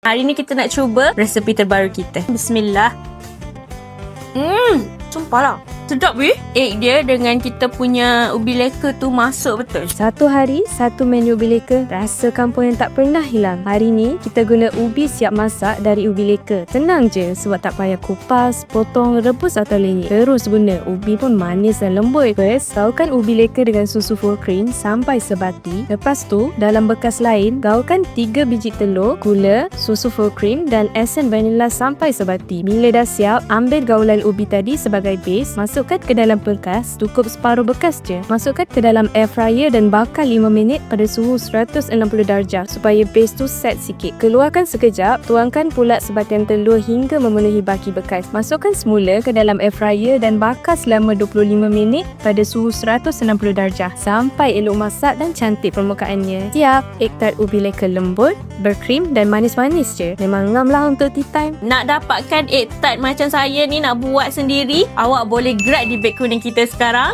Hari ni kita nak cuba resepi terbaru kita. Bismillah. Sumpah lah, sedap weh. Egg dia dengan kita punya ubi leka tu masuk betul. Satu hari, satu menu ubi leka, rasa kampung yang tak pernah hilang. Hari ni, kita guna ubi siap masak dari ubi leka. Tenang je sebab tak payah kupas, potong, rebus atau lenyek. Terus guna, ubi pun manis dan lembut. First, gaulkan ubi leka dengan susu full cream sampai sebati. Lepas tu, dalam bekas lain, gaulkan 3 biji telur, gula, susu full cream dan esen vanila sampai sebati. Bila dah siap, ambil gaulan ubi tadi sebagai base, masukkan ke dalam bekas, cukup separuh bekas je. Masukkan ke dalam air fryer dan bakar 5 minit pada suhu 160 darjah supaya base tu set sikit. Keluarkan sekejap, tuangkan pula sebatian telur hingga memenuhi baki bekas. Masukkan semula ke dalam air fryer dan bakar selama 25 minit pada suhu 160 darjah sampai elok masak dan cantik permukaannya. Siap, egg tart ubi leka lembut, berkrim dan manis-manis je. Memang ngam lah untuk tea time. Nak dapatkan egg tart macam saya ni, nak buat sendiri, awak boleh grab di beg kuning kita sekarang.